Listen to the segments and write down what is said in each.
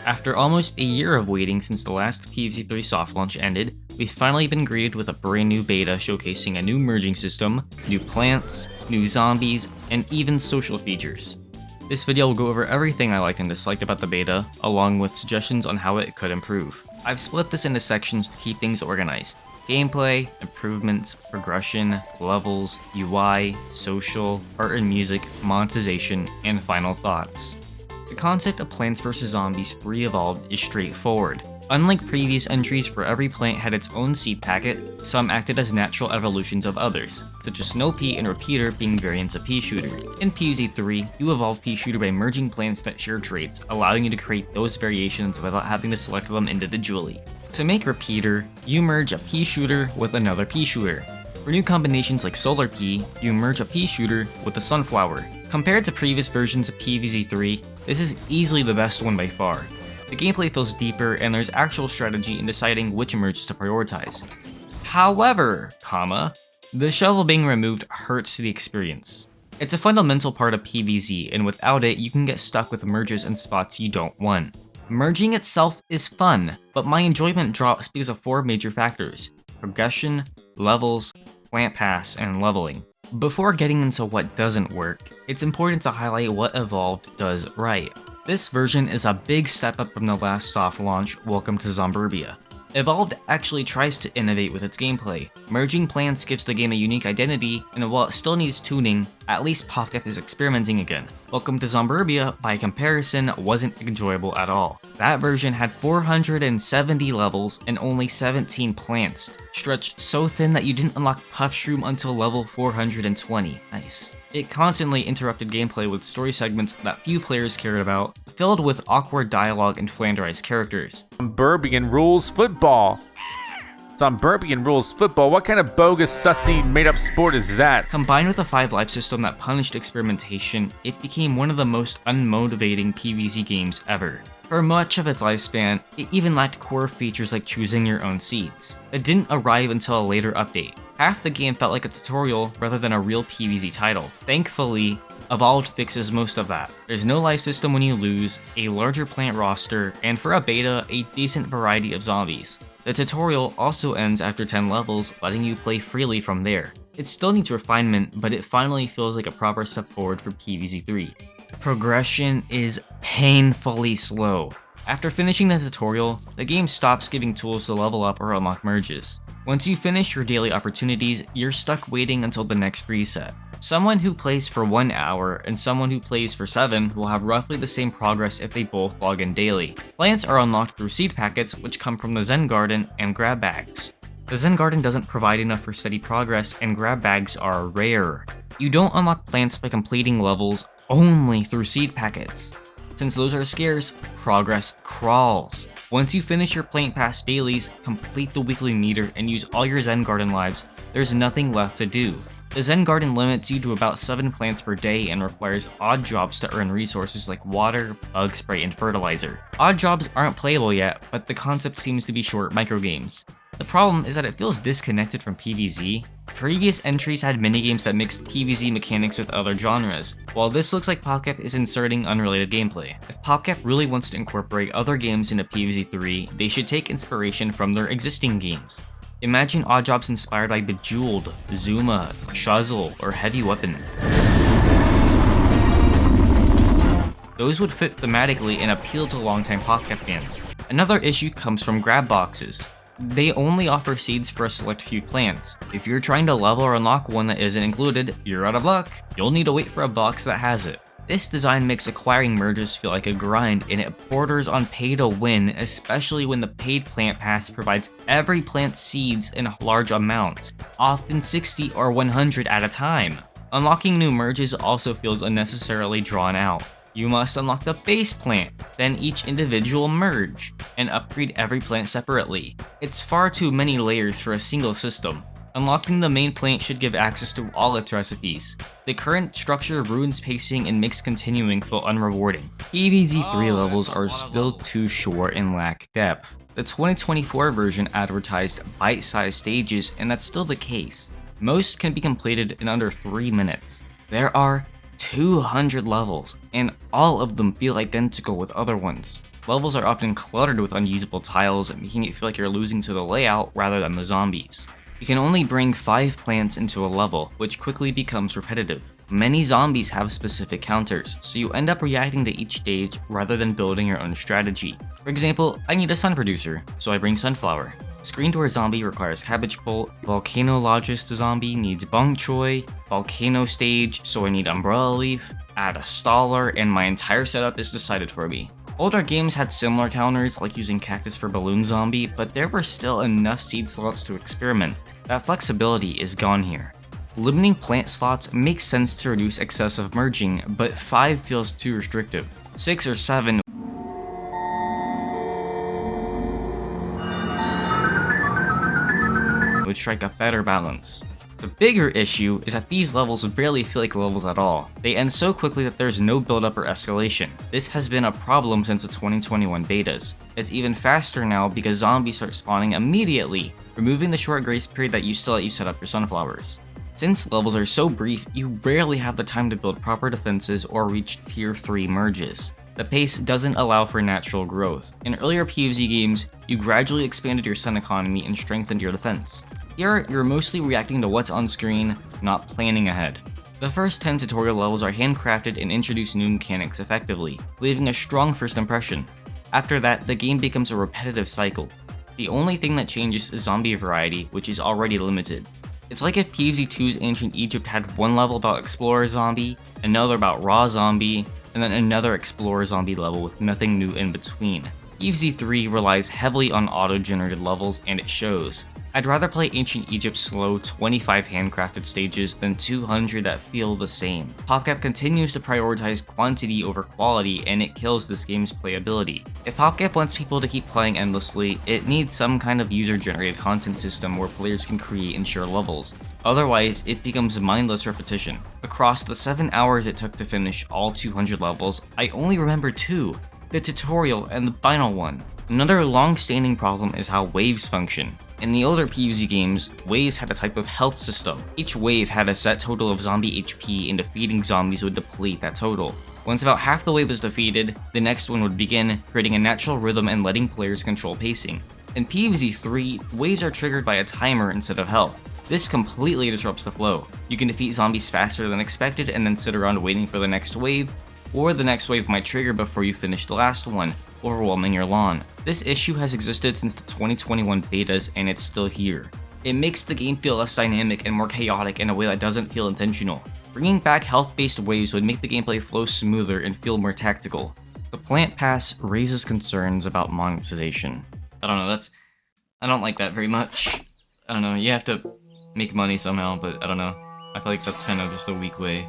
After almost a year of waiting since the last PvZ3 soft launch ended, we've finally been greeted with a brand new beta showcasing a new merging system, new plants, new zombies, and even social features. This video will go over everything I liked and disliked about the beta, along with suggestions on how it could improve. I've split this into sections to keep things organized. Gameplay, improvements, progression, levels, UI, social, art and music, monetization, and final thoughts. The concept of Plants vs. Zombies 3 Evolved is straightforward. Unlike previous entries where every plant had its own seed packet, some acted as natural evolutions of others, such as Snow Pea and Repeater being variants of Pea Shooter. In PvZ3, you evolve Pea Shooter by merging plants that share traits, allowing you to create those variations without having to select them individually. To make Repeater, you merge a Pea Shooter with another Pea Shooter. For new combinations like Solar Pea, you merge a Pea Shooter with a Sunflower. Compared to previous versions of PvZ3, this is easily the best one by far. The gameplay feels deeper and there's actual strategy in deciding which merges to prioritize. However, the shovel being removed hurts the experience. It's a fundamental part of PvZ, and without it, you can get stuck with merges in spots you don't want. Merging itself is fun, but my enjoyment drops because of 4 major factors: progression, levels, plant pass, and leveling. Before getting into what doesn't work, it's important to highlight what Evolved does right. This version is a big step up from the last soft launch, Welcome to Zomburbia. Evolved actually tries to innovate with its gameplay. Merging plants gives the game a unique identity, and while it still needs tuning, at least PopCap is experimenting again. Welcome to Zomburbia, by comparison, wasn't enjoyable at all. That version had 470 levels and only 17 plants, stretched so thin that you didn't unlock Puffshroom until level 420. Nice. It constantly interrupted gameplay with story segments that few players cared about, filled with awkward dialogue and flanderized characters. Zomburbian rules football. Zomburbian rules football. What kind of bogus, sussy, made-up sport is that? Combined with a 5-life system that punished experimentation, it became one of the most unmotivating PvZ games ever. For much of its lifespan, it even lacked core features like choosing your own seeds. It didn't arrive until a later update. Half the game felt like a tutorial rather than a real PvZ title. Thankfully, Evolved fixes most of that. There's no life system when you lose, a larger plant roster, and for a beta, a decent variety of zombies. The tutorial also ends after 10 levels, letting you play freely from there. It still needs refinement, but it finally feels like a proper step forward for PvZ3. Progression is painfully slow. After finishing the tutorial, the game stops giving tools to level up or unlock merges. Once you finish your daily opportunities, you're stuck waiting until the next reset. Someone who plays for 1 hour and someone who plays for 7 will have roughly the same progress if they both log in daily. Plants are unlocked through seed packets, which come from the Zen Garden and grab bags. The Zen Garden doesn't provide enough for steady progress, and grab bags are rare. You don't unlock plants by completing levels only through seed packets. Since those are scarce, progress crawls. Once you finish your plant pass dailies, complete the weekly meter, and use all your Zen Garden lives, there's nothing left to do. The Zen Garden limits you to about 7 plants per day and requires odd jobs to earn resources like water, bug spray, and fertilizer. Odd jobs aren't playable yet, but the concept seems to be short microgames. The problem is that it feels disconnected from PvZ. Previous entries had minigames that mixed PvZ mechanics with other genres, while this looks like PopCap is inserting unrelated gameplay. If PopCap really wants to incorporate other games into PvZ3, they should take inspiration from their existing games. Imagine odd jobs inspired by Bejeweled, Zuma, Chuzzle, or Heavy Weapon. Those would fit thematically and appeal to longtime PopCap fans. Another issue comes from grab boxes. They only offer seeds for a select few plants. If you're trying to level or unlock one that isn't included, you're out of luck. You'll need to wait for a box that has it. This design makes acquiring merges feel like a grind, and it borders on pay to win, especially when the paid plant pass provides every plant seeds in large amounts, often 60 or 100 at a time. Unlocking new merges also feels unnecessarily drawn out. You must unlock the base plant, then each individual merge, and upgrade every plant separately. It's far too many layers for a single system. Unlocking the main plant should give access to all its recipes. The current structure ruins pacing and makes continuing feel unrewarding. PvZ3 levels are still too short and lack depth. The 2024 version advertised bite-sized stages, and that's still the case. Most can be completed in under 3 minutes. There are 200 levels, and all of them feel identical with other ones. Levels are often cluttered with unusable tiles, making it feel like you're losing to the layout rather than the zombies. You can only bring 5 plants into a level, which quickly becomes repetitive. Many zombies have specific counters, so you end up reacting to each stage rather than building your own strategy. For example, I need a sun producer, so I bring sunflower. Screen door zombie requires cabbage bolt, volcanologist zombie needs bok choy, volcano stage, so I need umbrella leaf, add a staller, and my entire setup is decided for me. Older games had similar counters, like using cactus for balloon zombie, but there were still enough seed slots to experiment. That flexibility is gone here. Limiting plant slots makes sense to reduce excessive merging, but 5 feels too restrictive. 6 or 7 would strike a better balance. The bigger issue is that these levels barely feel like levels at all. They end so quickly that there's no build-up or escalation. This has been a problem since the 2021 betas. It's even faster now because zombies start spawning immediately, removing the short grace period that used to let you set up your sunflowers. Since levels are so brief, you rarely have the time to build proper defenses or reach tier 3 merges. The pace doesn't allow for natural growth. In earlier PvZ games, you gradually expanded your sun economy and strengthened your defense. Here, you're mostly reacting to what's on screen, not planning ahead. The first 10 tutorial levels are handcrafted and introduce new mechanics effectively, leaving a strong first impression. After that, the game becomes a repetitive cycle. The only thing that changes is zombie variety, which is already limited. It's like if PvZ 2's Ancient Egypt had one level about Explorer Zombie, another about Raw Zombie, and then another Explorer Zombie level with nothing new in between. PvZ 3 relies heavily on auto-generated levels, and it shows. I'd rather play Ancient Egypt's slow 25 handcrafted stages than 200 that feel the same. PopCap continues to prioritize quantity over quality, and it kills this game's playability. If PopCap wants people to keep playing endlessly, it needs some kind of user-generated content system where players can create and share levels. Otherwise, it becomes mindless repetition. Across the 7 hours it took to finish all 200 levels, I only remember 2. The tutorial and the final one. Another long-standing problem is how waves function. In the older PvZ games, waves had a type of health system. Each wave had a set total of zombie HP, and defeating zombies would deplete that total. Once about half the wave was defeated, the next one would begin, creating a natural rhythm and letting players control pacing. In PvZ 3, waves are triggered by a timer instead of health. This completely disrupts the flow. You can defeat zombies faster than expected and then sit around waiting for the next wave, or the next wave might trigger before you finish the last one, overwhelming your lawn. This issue has existed since the 2021 betas, and it's still here. It makes the game feel less dynamic and more chaotic in a way that doesn't feel intentional. Bringing back health-based waves would make the gameplay flow smoother and feel more tactical. The plant pass raises concerns about monetization. I don't know, I don't like that very much. I don't know, you have to make money somehow, but I don't know. I feel like that's kind of just a weak way.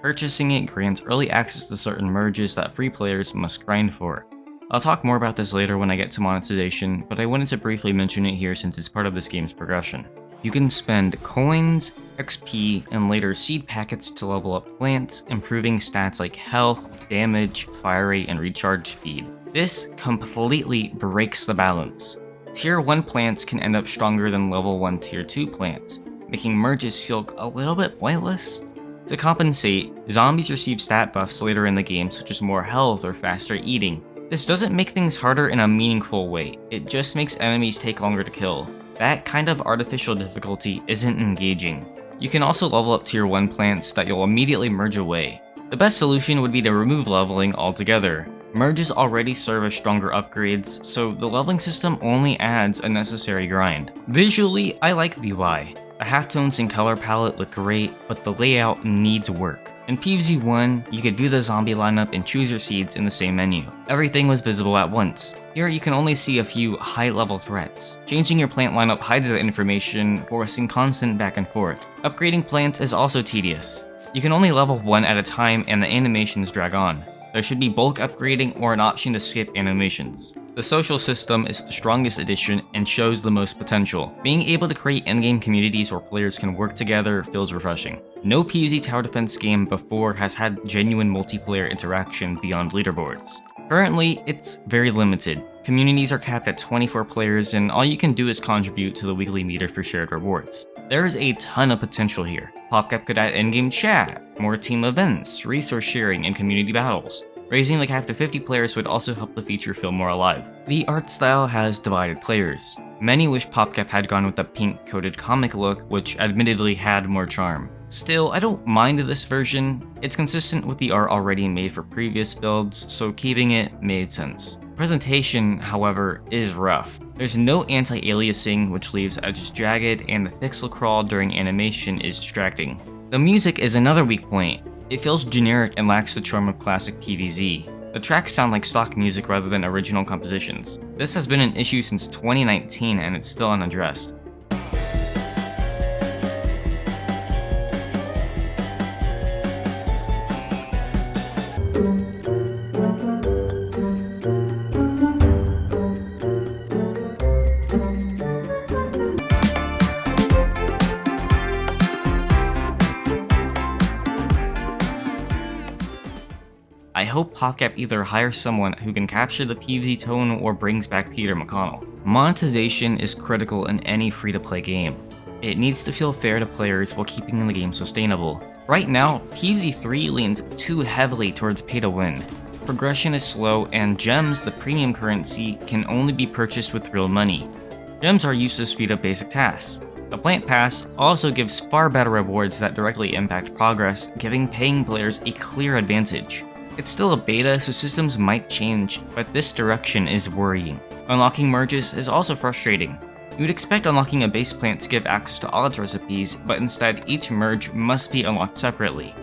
Purchasing it grants early access to certain merges that free players must grind for. I'll talk more about this later when I get to monetization, but I wanted to briefly mention it here since it's part of this game's progression. You can spend coins, XP, and later seed packets to level up plants, improving stats like health, damage, fire rate, and recharge speed. This completely breaks the balance. Tier 1 plants can end up stronger than level 1 Tier 2 plants, making merges feel a little bit pointless. To compensate, zombies receive stat buffs later in the game, such as more health or faster eating. This doesn't make things harder in a meaningful way, it just makes enemies take longer to kill. That kind of artificial difficulty isn't engaging. You can also level up tier 1 plants that you'll immediately merge away. The best solution would be to remove leveling altogether. Merges already serve as stronger upgrades, so the leveling system only adds a necessary grind. Visually, I like the UI. The halftones and color palette look great, but the layout needs work. In PvZ 1, you could view the zombie lineup and choose your seeds in the same menu. Everything was visible at once. Here you can only see a few high-level threats. Changing your plant lineup hides that information, forcing constant back and forth. Upgrading plants is also tedious. You can only level one at a time and the animations drag on. There should be bulk upgrading or an option to skip animations. The social system is the strongest addition and shows the most potential. Being able to create endgame communities where players can work together feels refreshing. No PvZ tower defense game before has had genuine multiplayer interaction beyond leaderboards. Currently, it's very limited. Communities are capped at 24 players and all you can do is contribute to the weekly meter for shared rewards. There is a ton of potential here. PopCap could add endgame chat, more team events, resource sharing, and community battles. Raising the cap to 50 players would also help the feature feel more alive. The art style has divided players. Many wish PopCap had gone with the pink-coated comic look, which admittedly had more charm. Still, I don't mind this version. It's consistent with the art already made for previous builds, so keeping it made sense. Presentation, however, is rough. There's no anti-aliasing, which leaves edges jagged, and the pixel crawl during animation is distracting. The music is another weak point. It feels generic and lacks the charm of classic PvZ. The tracks sound like stock music rather than original compositions. This has been an issue since 2019 and it's still unaddressed. I hope PopCap either hires someone who can capture the PvZ tone or brings back Peter McConnell. Monetization is critical in any free-to-play game. It needs to feel fair to players while keeping the game sustainable. Right now, PvZ 3 leans too heavily towards pay-to-win. Progression is slow, and gems, the premium currency, can only be purchased with real money. Gems are used to speed up basic tasks. The Plant Pass also gives far better rewards that directly impact progress, giving paying players a clear advantage. It's still a beta, so systems might change, but this direction is worrying. Unlocking merges is also frustrating. You'd expect unlocking a base plant to give access to all its recipes, but instead each merge must be unlocked separately.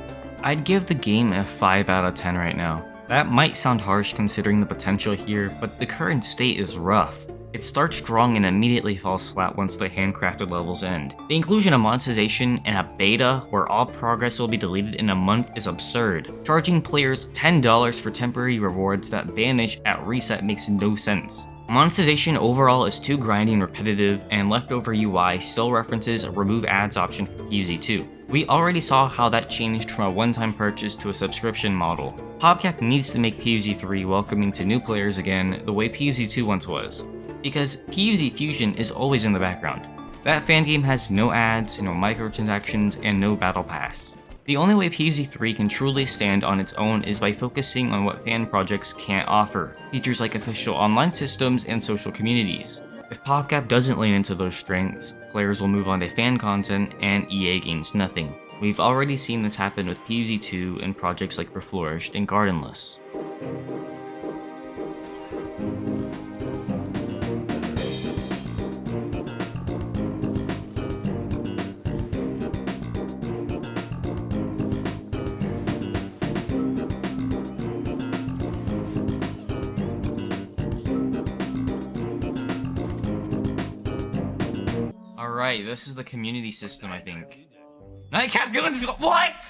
I'd give the game a 5 out of 10 right now. That might sound harsh considering the potential here, but the current state is rough. It starts strong and immediately falls flat once the handcrafted levels end. The inclusion of monetization and a beta where all progress will be deleted in a month is absurd. Charging players $10 for temporary rewards that vanish at reset makes no sense. Monetization overall is too grindy and repetitive, and leftover UI still references a remove ads option for PvZ 2. We already saw how that changed from a one-time purchase to a subscription model. PopCap needs to make PvZ 3 welcoming to new players again the way PvZ 2 once was. Because PvZ Fusion is always in the background. That fan game has no ads, no microtransactions, and no battle pass. The only way PvZ 3 can truly stand on its own is by focusing on what fan projects can't offer, features like official online systems and social communities. If PopCap doesn't lean into those strengths, players will move on to fan content and EA gains nothing. We've already seen this happen with PvZ 2 and projects like Reflourished and Gardenless. Alright, this is the community system, I think. Nightcap Goons, what?!